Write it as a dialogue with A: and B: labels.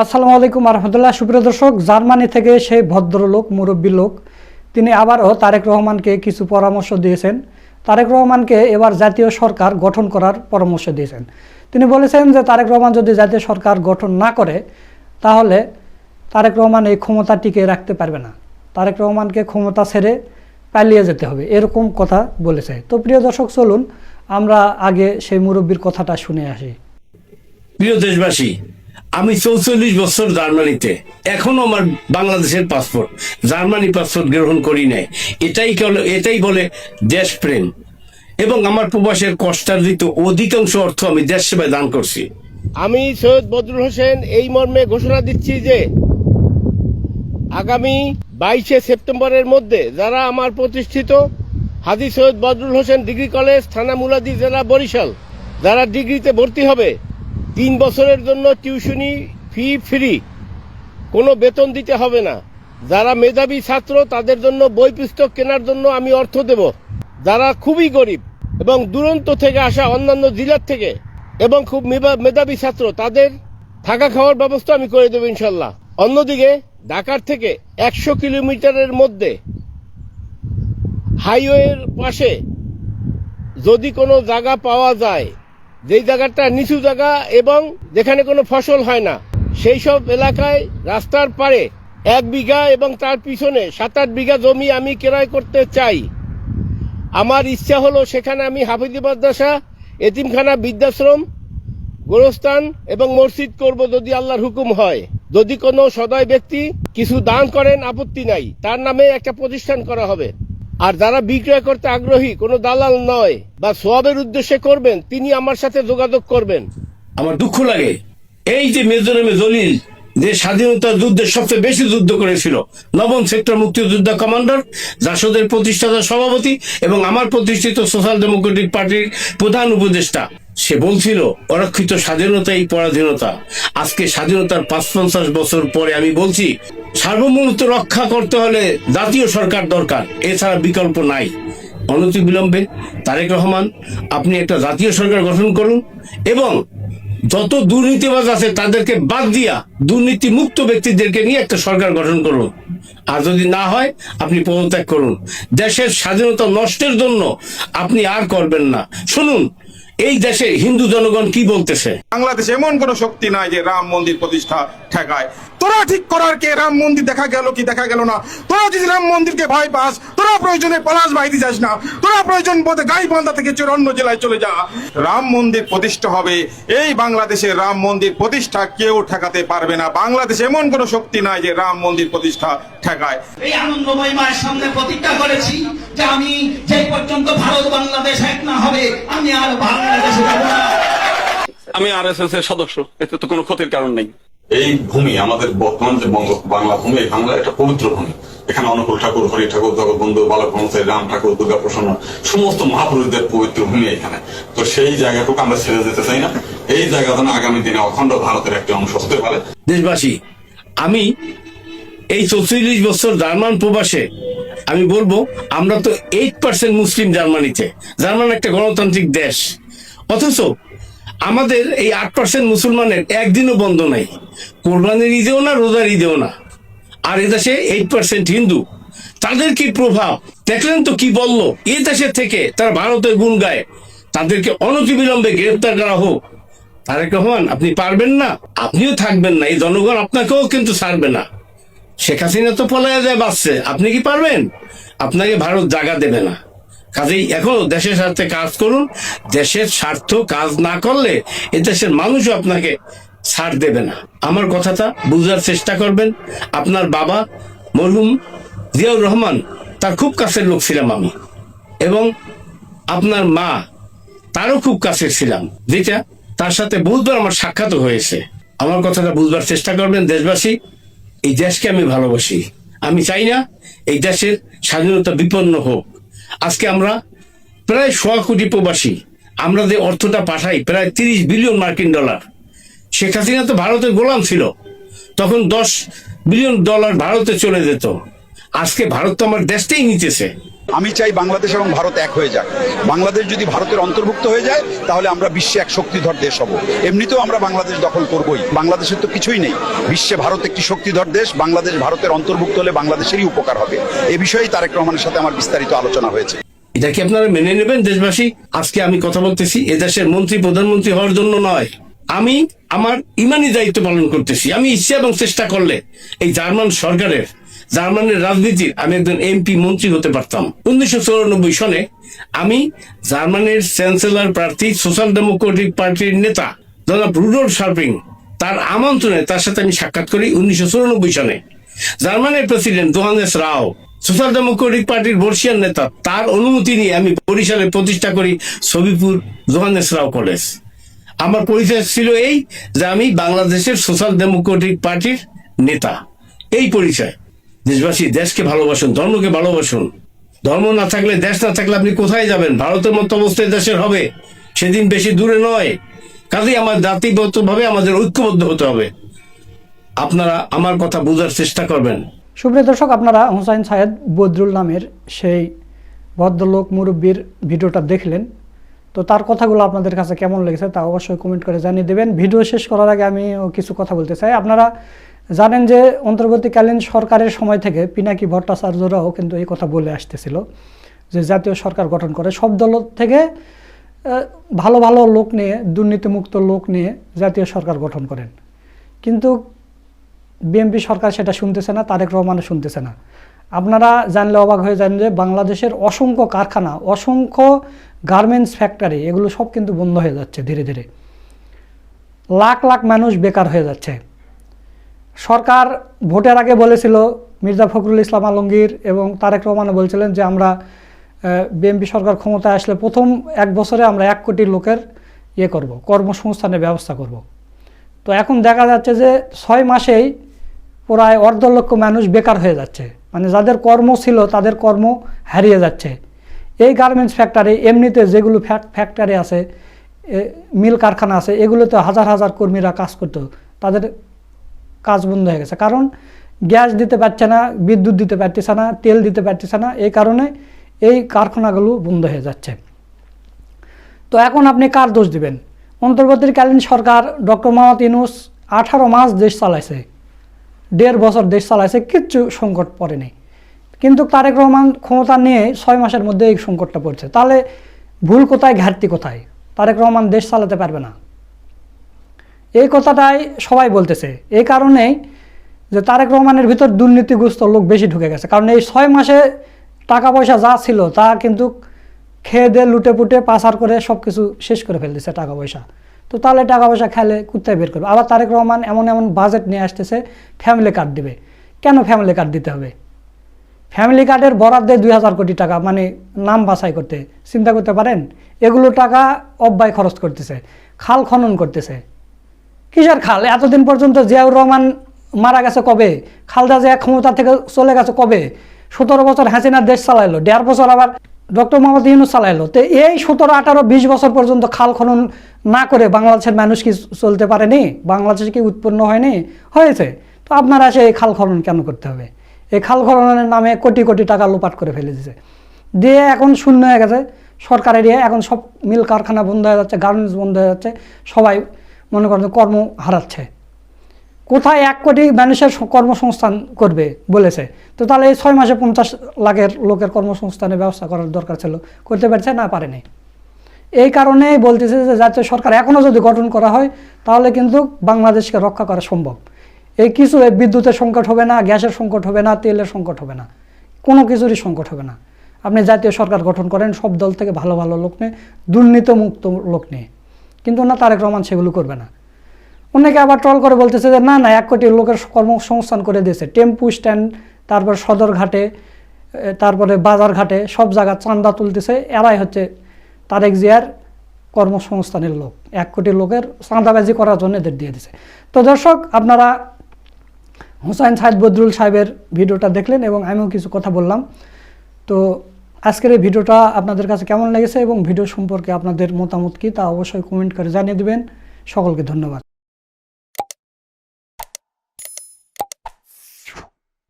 A: আসসালামু আলাইকুম রহমতুল্লাহ। সুপ্রিয় দর্শক, জার্মানি থেকে সেই ভদ্রলোক মুরব্বী লোক তিনি আবারও তারেক রহমানকে কিছু পরামর্শ দিয়েছেন। তারেক রহমানকে এবার জাতীয় সরকার গঠন করার পরামর্শ দিয়েছেন। তিনি বলেছেন যে তারেক রহমান যদি জাতীয় সরকার গঠন না করে তাহলে তারেক রহমান এই ক্ষমতা টিকিয়ে রাখতে পারবে না, তারেক রহমানকে ক্ষমতা ছেড়ে পালিয়ে যেতে হবে, এরকম কথা বলেছে। তো প্রিয় দর্শক, চলুন আমরা আগে সেই মুরব্বীর কথাটা শুনে আসি।
B: প্রিয় দেশবাসী, আমি ৪৪ বছর জার্মানিতে, এখনো আমার বাংলাদেশের পাসপোর্ট, জার্মানি পাসপোর্ট গ্রহণ করি নাই। এটাই বলে দেশপ্রেম। এবং আমার প্রবাসের কষ্টার্জিত অধিকাংশ অর্থ আমি দেশ সেবায় দান করছি।
C: আমি সৈয়দ বদরুল হোসেন এই মর্মে ঘোষণা দিচ্ছি যে আগামী 22শে সেপ্টেম্বরের মধ্যে যারা আমার প্রতিষ্ঠিত হাজী সৈয়দ বদরুল হোসেন ডিগ্রি কলেজ, থানা মুলাদি, জেলা বরিশাল, যারা ডিগ্রিতে ভর্তি হবে 3 বছরের জন্য টিউশনি ফি ফ্রি, কোনো বেতন দিতে হবে না। যারা মেধাবী ছাত্র তাদের জন্য বই পুস্তক কেনার জন্য আমি অর্থ দেব। যারা খুবই গরিব এবং দূরান্ত থেকে আসা অন্যান্য জেলার থেকে এবং খুব মেধাবী ছাত্র তাদের থাকা খাওয়ার ব্যবস্থা আমি করে দেবো ইনশাল্লাহ। অন্যদিকে ঢাকার থেকে 100 কিলোমিটারের মধ্যে হাইওয়ের পাশে যদি কোনো জায়গা পাওয়া যায়, যেই জায়গাটা নিচু জায়গা এবং যেখানে কোনো ফসল হয় না, সেই সব এলাকায় রাস্তার পাড়ে 1 বিঘা এবং তার পিছনে 7-8 বিঘা জমি আমি ক্রয় করতে চাই। আমার ইচ্ছা হলো সেখানে আমি হাফিজি মাদ্রাসা, এতিমখানা, বৃদ্ধাশ্রম, গোরস্থান এবং মসজিদ করব যদি আল্লাহর হুকুম হয়। যদি কোনো সদয় ব্যক্তি কিছু দান করেন আপত্তি নাই, তার নামে একটা প্রতিষ্ঠান করা হবে। আর যারা বিক্রয় করতে আগ্রহী, কোনো দালাল নয় বা সোয়াবের উদ্দেশ্যে করবেন, তিনি আমার সাথে যোগাযোগ করবেন।
B: আমার দুঃখ লাগে এই যে মেজর এম এ জলিল, যে স্বাধীনতা যুদ্ধের সবচেয়ে বেশি যুদ্ধ করেছিল, 9ম সেক্টর মুক্তিযোদ্ধা কমান্ডার, জাসদের প্রতিষ্ঠাতা সভাপতি এবং আমার প্রতিষ্ঠিত সোশ্যাল ডেমোক্রেটিক পার্টির প্রধান উপদেষ্টা, সে বলছিল অরক্ষিত স্বাধীনতাই পরাধীনতা। আজকে স্বাধীনতার ৫-৫০ বছর পরে আমি বলছি সার্বভৌমত্ব রক্ষা করতে হলে জাতীয় সরকার দরকার, এছাড়া বিকল্প নাই। অনতিবিলম্বে তারেক রহমান, আপনি একটা জাতীয় সরকার গঠন করুন এবং যত দুর্নীতিবাজ আছে তাদেরকে বাদ দিয়া দুর্নীতি মুক্ত ব্যক্তিদেরকে নিয়ে একটা সরকার গঠন করুন। আর যদি না হয় আপনি পদত্যাগ করুন। দেশের স্বাধীনতা নষ্টের জন্য আপনি আর করবেন না। শুনুন এই দেশে হিন্দু জনগণ কি বলতেছে।
D: বাংলাদেশে এমন কোন শক্তি নাই যে রাম মন্দির প্রতিষ্ঠা ঠেকায়। তোরা ঠিক করার কে রাম মন্দির দেখা গেল কি দেখা গেল না। তোরা যদি রাম মন্দিরকে ভয় পাস, তোরা প্রয়োজনে পলাশ বাইতে যাস না, তোরা প্রয়োজন বোধে গাইবান্ধা থেকে অন্য জেলায় চলে যা। রাম মন্দির প্রতিষ্ঠা হবে, এই বাংলাদেশে রাম মন্দির প্রতিষ্ঠা কেউ ঠেকাতে পারবে না। বাংলাদেশে এমন কোন শক্তি নাই যে রাম মন্দির প্রতিষ্ঠা ঠেকায়।
E: এই আনন্দময় মায়ের সামনে প্রতিজ্ঞা করেছি যে আমি যে পর্যন্ত ভারত বাংলাদেশ এক না হবে আমি আর বাংলাদেশে যাব না।
F: আমি আরএসএস এর সদস্য, এতে তো কোনো ক্ষতির কারণ নেই।
G: এই ভূমি আমাদের বর্তমান যে বাংলা ভূমি, এই বাংলা একটা পবিত্র ভূমি। এখানে অনুকূল ঠাকুর, হরি ঠাকুর, জগৎবন্ধু, বালক ব্রহ্মচারী, রাম ঠাকুর, দুর্গা প্রসন্ন, সমস্ত মহাপুরুষদের পবিত্র ভূমি এখানে। তো সেই জায়গাটুকু আমরা ছেড়ে যেতে চাই না। এই জায়গা যেন আগামী দিনে অখণ্ড ভারতের একটি অংশ হতে পারে।
B: দেশবাসী, আমি এই ৪৪ বছর জার্মান প্রবাসে আমি বলবো, আমরা তো 8% মুসলিম জার্মানিতে। জার্মান একটা গণতান্ত্রিক দেশ, অথচ আমাদের এই 8% মুসলমানের একদিনও বন্ধ নাই, কোরবানির ঈদেও না, রোজার ঈদেও না। আর এদেশে 8% হিন্দু, তাদের কি প্রভাব দেখলেন তো, কি বললো এ দেশের থেকে তারা ভারতের গুণ গায়। তাদেরকে অনতিবিলম্বে গ্রেফতার করা হোক। তারেক রহমান, আপনি পারবেন না, আপনিও থাকবেন না, এই জনগণ আপনাকেও কিন্তু ছাড়বে না। শেখ হাসিনা তো পলায়া যায় বাঁচছে, আপনি কি পারবেন? আপনাকে ভারত জায়গা দেবে না। কাজেই এখনো দেশের স্বার্থে কাজ করুন। দেশের স্বার্থ কাজ না করলে এ দেশের মানুষও আপনাকে ছাড় দেবে না। আমার কথাটা বুঝার চেষ্টা করবেন। আপনার বাবা মরহুম জিয়াউর রহমান, তার খুব কাছের লোক ছিলাম আমি, এবং আপনার মা, তারও খুব কাছের ছিলাম, যেটা তার সাথে বহুবার আমার সাক্ষাৎ হয়েছে। আমার কথাটা বুঝবার চেষ্টা করবেন। দেশবাসী, এই দেশকে আমি ভালোবাসি। আমি চাই না এই দেশের স্বাধীনতা বিপন্ন হোক। আজকে আমরা প্রায় 100 কোটি প্রবাসী, আমরা যে অর্থটা পাঠাই প্রায় 30 বিলিয়ন মার্কিন ডলার। শেখ হাসিনা তো ভারতের গোলাম ছিল, তখন $10 বিলিয়ন ভারতে চলে যেত। আজকে ভারত তো আমার দেশটাই নিতেছে।
H: আমি চাই বাংলাদেশ এবং ভারত এক হয়ে যাক। বাংলাদেশ যদি ভারতের অন্তর্ভুক্ত হয়ে যায় তাহলে আমরা বিশ্বে এক শক্তিধর দেশ হব। এমনিতেও আমরা বাংলাদেশ দখল করবই, বাংলাদেশের তো কিছুই নেই। বিশ্বে ভারত একটি শক্তিধর দেশ, বাংলাদেশ ভারতের অন্তর্ভুক্ত হলে বাংলাদেশেরই উপকার হবে। এ বিষয়ে তারেক রহমানের সাথে আমার বিস্তারিত আলোচনা হয়েছে।
B: এটা কি আপনারা মেনে নেবেন দেশবাসী? আজকে আমি কথা বলতেছি এদেশের মন্ত্রী প্রধানমন্ত্রী হওয়ার জন্য নয়, আমি আমার ইমানি দায়িত্ব পালন করতেছি। আমি ইচ্ছা এবং চেষ্টা করলে এই জার্মানের রাজনীতির আমি একজন এমপি মন্ত্রী হতে পারতাম। 1994 সনে আমি জার্মানির চ্যান্সেলর প্রার্থী সোশ্যাল ডেমোক্রেটিক পার্টির নেতা জনাব রুডল্ফ শার্পিং তার আমন্ত্রণে তার সাথে আমি সাক্ষাৎ করি 1994 সনে। জার্মানির প্রেসিডেন্ট জোহানেস রাও সোশ্যাল ডেমোক্রেটিক পার্টির বর্ষিয়ান নেতা, তার অনুমতি নিয়ে আমি বরিশালে প্রতিষ্ঠা করি ছবিপুর জোহানেস রাও কলেজ। আমার পরিচয় ছিল এই যে আমি বাংলাদেশের সোশ্যাল ডেমোক্রেটিক পার্টির নেতা। এই পরিচয়। দেশবাসী, দেশকে ভালোবাসুন, ধর্মকে ভালোবাসুন। ধর্ম না থাকলে, দেশ না থাকলে আপনি কোথায় যাবেন? ভারতের মতো অবস্থায় দেশের হবে সেদিন বেশি দূরে নয়। কাজেই আমার জাতিগতভাবে আমাদের ঐক্যবদ্ধ হতে হবে। আপনারা আমার কথা বোঝার চেষ্টা করবেন।
A: সুপ্রিয় দর্শক, আপনারা হুসাইন সাহেদ বদরুল নামের সেই ভদ্রলোক মুরব্বীর ভিডিওটা দেখলেন। তো তার কথাগুলো আপনাদের কাছে কেমন লেগেছে তা অবশ্যই কমেন্ট করে জানিয়ে দেবেন। ভিডিও শেষ করার আগে আমি কিছু কথা বলতে চাই। আপনারা জানেন যে অন্তর্বর্তীকালীন সরকারের সময় থেকে পিনাকি ভট্টাচার্যরাও কিন্তু এই কথা বলে আসতেছিল যে জাতীয় সরকার গঠন করে সব দল থেকে ভালো ভালো লোক নিয়ে, দুর্নীতিমুক্ত লোক নিয়ে জাতীয় সরকার গঠন করেন। কিন্তু বিএনপি সরকার সেটা শুনতেছে না, তারেক রহমানও শুনতেছে না। আপনারা জানলে অবাক হয়ে যান যে বাংলাদেশের অসংখ্য কারখানা, অসংখ্য গার্মেন্টস ফ্যাক্টরি, এগুলো সব কিন্তু বন্ধ হয়ে যাচ্ছে ধীরে ধীরে। লাখ লাখ মানুষ বেকার হয়ে যাচ্ছে। সরকার ভোটের আগে বলেছিল, মির্জা ফখরুল ইসলাম আলমগীর এবং তারেক রহমানও বলছিলেন যে আমরা বিএনপি সরকার ক্ষমতায় আসলে প্রথম 1 বছরে আমরা 1 কোটি লোকের করব, কর্মসংস্থানের ব্যবস্থা করব। তো এখন দেখা যাচ্ছে যে 6 মাসেই প্রায় 1.5 লক্ষ মানুষ বেকার হয়ে যাচ্ছে। মানে যাদের কর্ম ছিল তাদের কর্ম হারিয়ে যাচ্ছে। এই গার্মেন্টস ফ্যাক্টরি, এমনিতে যেগুলো ফ্যাক্টরি আছে, মিল কারখানা আছে, এগুলোতে হাজার হাজার কর্মীরা কাজ করতো, তাদের কাজ বন্ধ হয়ে গেছে। কারণ গ্যাস দিতে পারছে না, বিদ্যুৎ দিতে পারতেছে না, তেল দিতে পারতেছে না। এই কারণে এই কারখানাগুলো বন্ধ হয়ে যাচ্ছে। তো এখন আপনি কার দোষ দিবেন? অন্তর্বর্তীকালীন সরকার ডক্টর মোহাম্মদ ইউনূস 18 মাস দেশ চালাইছে, 1.5 বছর দেশ চালাইছে, কিচ্ছু সংকট পড়েনি। কিন্তু তারেক রহমান ক্ষমতা নিয়ে 6 মাসের মধ্যে এই সংকটটা পড়ছে। তাহলে ভুল কোথায়, ঘাটতি কোথায়? তারেক রহমান দেশ চালাতে পারবে না, এই কথাটাই সবাই বলতেছে। এই কারণেই যে তারেক রহমানের ভিতর দুর্নীতিগ্রস্ত লোক বেশি ঢুকে গেছে। কারণ এই 6 মাসে টাকা পয়সা যা ছিল তা কিন্তু খেয়ে দিয়ে লুটে পুটে পাচার করে সব কিছু শেষ করে ফেলতেছে টাকা পয়সা। তো তাহলে টাকা পয়সা খেলে কোথায় বের করবে? আবার তারেক রহমান এমন এমন বাজেট নিয়ে আসতেছে, ফ্যামিলি কার্ড দিবে। কেন ফ্যামিলি কার্ড দিতে হবে? ফ্যামিলি কার্ডের বরাদ্দ দেয় 2000 কোটি টাকা, মানে নাম বাছাই করতে। চিন্তা করতে পারেন? এগুলো টাকা অব্যয় খরচ করতেছে, খাল খনন করতেছে। কিসের খাল? এতদিন পর্যন্ত জিয়াউর রহমান মারা গেছে কবে? খালদা জিয়া ক্ষমতা থেকে চলে গেছে কবে? 17 বছর হাসিনার দেশ চালাইলো, 1.5 বছর আবার ডক্টর মোহাম্মদ ইউনূস চালাইলো। তো এই 17, 18, 20 বছর পর্যন্ত খাল খনন না করে বাংলাদেশের মানুষ কি চলতে পারেনি? বাংলাদেশে কি উৎপন্ন হয়নি? হয়েছে। তো আপনারা এসে এই খাল খনন কেন করতে হবে? এই খাল খননের নামে কোটি কোটি টাকা লোপাট করে ফেলে দিয়েছে, দিয়ে এখন শূন্য হয়ে গেছে সরকারের এখন সব মিল কারখানা বন্ধ হয়ে যাচ্ছে, গার্মেন্টস বন্ধ হয়ে যাচ্ছে, সবাই মনে করেন কর্ম হারাচ্ছে। কোথায় 1 কোটি মানুষের কর্মসংস্থান করবে বলেছে? তো তাহলে এই 6 মাসে 50 লাখের লোকের কর্মসংস্থানের ব্যবস্থা করার দরকার ছিল, করতে পারছে না, পারেনি। এই কারণেই বলতেছে যে জাতীয় সরকার এখনও যদি গঠন করা হয় তাহলে কিন্তু বাংলাদেশকে রক্ষা করা সম্ভব। এই কিছু বিদ্যুতের সংকট হবে না, গ্যাসের সংকট হবে না, তেলের সংকট হবে না, কোনো কিছুরই সংকট হবে না। আপনি জাতীয় সরকার গঠন করেন সব দল থেকে ভালো ভালো লোক নিয়ে, দুর্নীতিমুক্ত লোক নিয়ে। কিন্তু না, তারেক রহমান সেগুলো করবে না। অনেকে আবার ট্রল করে বলতেছে যে না না 1 কোটি লোকের কর্মসংস্থান করে দিয়েছে। টেম্পু স্ট্যান্ড, তারপর সদরঘাটে, তারপরে বাজারঘাটে সব জায়গা চাঁদা তুলতেছে। এরাই হচ্ছে তারেক জিয়ার কর্মসংস্থানের লোক। 1 কোটি লোকের চাঁদাবাজি করার জন্য এদের দিয়ে দিছে। তো দর্শক, আপনারা হুসাইন সাহেদ বদরুল সাহেবের ভিডিওটা দেখলেন এবং আমিও কিছু কথা বললাম। তো আজকের এই ভিডিওটা আপনাদের কাছে কেমন লেগেছে এবং ভিডিও সম্পর্কে আপনাদের মতামত কি তা অবশ্যই কমেন্ট করে জানিয়ে দিবেন। সকলকে ধন্যবাদ।